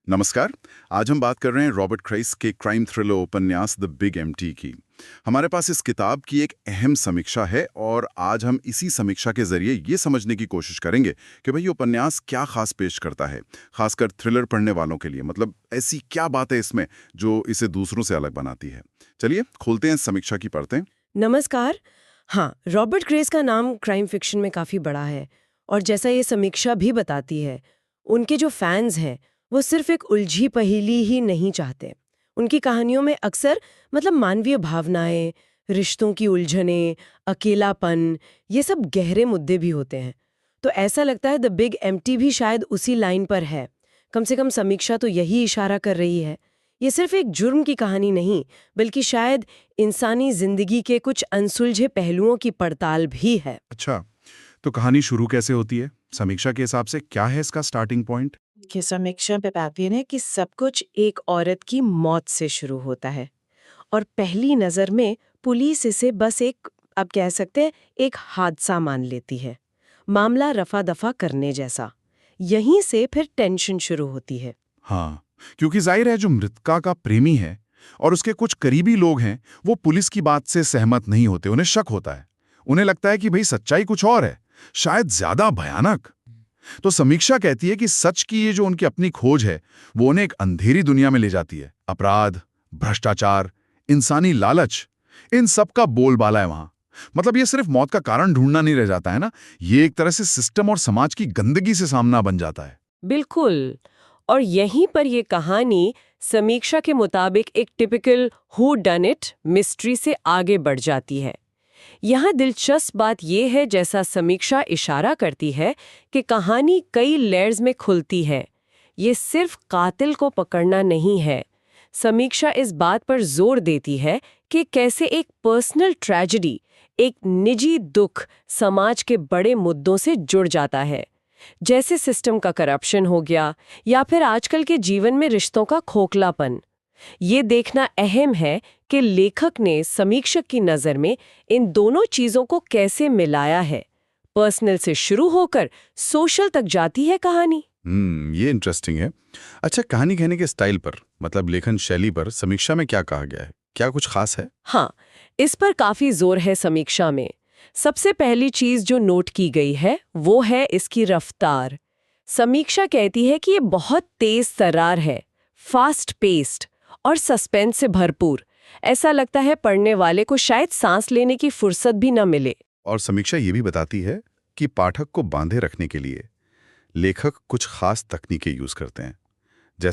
नमस्कार। आज हम बात कर रहे हैं रॉबर्ट क्राइस के क्राइम थ्रिलर उपन्यास द बिग एम्प्टी की। हमारे पास इस किताब की एक अहम समीक्षा है और आज हम इसी समीक्षा के जरिए ये समझने की कोशिश करेंगे कि भाई ये उपन्यास क्या खास पेश करता है, खासकर थ्रिलर पढ़ने वालों के लिए। मतलब ऐसी क्या बात है इसमें जो इसे दूसरों से अलग बनाती है। चलिए खोलते हैं इस समीक्षा की परतें। नमस्कार। हाँ, रॉबर्ट ग्रेस का नाम क्राइम फिक्शन में काफ़ी बड़ा है और जैसा ये समीक्षा भी बताती है, उनके जो फैंस हैं वो सिर्फ एक उलझी पहेली ही नहीं चाहते। उनकी कहानियों में अक्सर मानवीय भावनाएं, रिश्तों की उलझनें, अकेलापन, ये सब गहरे मुद्दे भी होते हैं। तो ऐसा लगता है द बिग एम्प्टी भी शायद उसी लाइन पर है। कम से कम समीक्षा तो यही इशारा कर रही है। ये सिर्फ एक जुर्म की कहानी नहीं, बल्कि शायद इंसानी जिंदगी के कुछ अनसुलझे पहलुओं की पड़ताल भी है। अच्छा, तो कहानी शुरू कैसे होती है? समीक्षा के हिसाब से क्या है इसका स्टार्टिंग पॉइंट? कि समीक्षा बताती है कि सब कुछ एक औरत की मौत से शुरू होता है और पहली नजर में पुलिस इसे बस एक, आप कह सकते हैं, एक हादसा मान लेती है। मामला रफा दफा करने जैसा। यहीं से फिर टेंशन शुरू होती है। हाँ, क्योंकि जाहिर है जो मृतका का प्रेमी है और उसके कुछ करीबी लोग हैं, वो पुलिस की बात से सहमत नहीं होते, उन्हें शक होता है। उन्हें लगता है कि भाई सच्चाई कुछ और है, शायद ज्यादा भयानक। तो समीक्षा कहती है कि सच की ये जो उनकी अपनी खोज है, वो उन्हें एक अंधेरी दुनिया में ले जाती है। अपराध, भ्रष्टाचार, इंसानी लालच, इन सब का बोलबाला है वहां। मतलब ये सिर्फ मौत का कारण ढूंढना नहीं रह जाता है ना, ये एक तरह से सिस्टम और समाज की गंदगी से सामना बन जाता है। बिल्कुल। और यहीं पर ये कहानी समीक्षा के मुताबिक एक typical who done it mystery से आगे बढ़ जाती है। यहाँ दिलचस्प बात यह है, जैसा समीक्षा इशारा करती है, कि कहानी कई लेयर्स में खुलती है। ये सिर्फ कातिल को पकड़ना नहीं है। समीक्षा इस बात पर जोर देती है कि कैसे एक पर्सनल ट्रेजेडी, एक निजी दुख समाज के बड़े मुद्दों से जुड़ जाता है, जैसे सिस्टम का करप्शन हो गया या फिर आजकल के जीवन में रिश्तों का खोखलापन। ये देखना अहम है कि लेखक ने समीक्षक की नज़र में इन दोनों चीज़ों को कैसे मिलाया है। पर्सनल से शुरू होकर सोशल तक जाती है कहानी। ये इंटरेस्टिंग है। अच्छा, कहानी कहने के स्टाइल पर, मतलब लेखन शैली पर समीक्षा में क्या कहा गया है? क्या कुछ खास है? हाँ, इस पर काफी जोर है समीक्षा में। सबसे पहली चीज जो नोट की गई है वो है इसकी रफ्तार। समीक्षा कहती है कि ये बहुत तेज तर्रार है, फास्ट पेस्ड और सस्पेंस से भरपूर। ऐसा लगता है पढ़ने वाले को शायद सांस लेने की फुर्सत भी न मिले। और समीक्षा ये भी बताती है कि पाठक को बांधे रखने के लिए लेखक कुछ खास तकनीकें यूज करते हैं।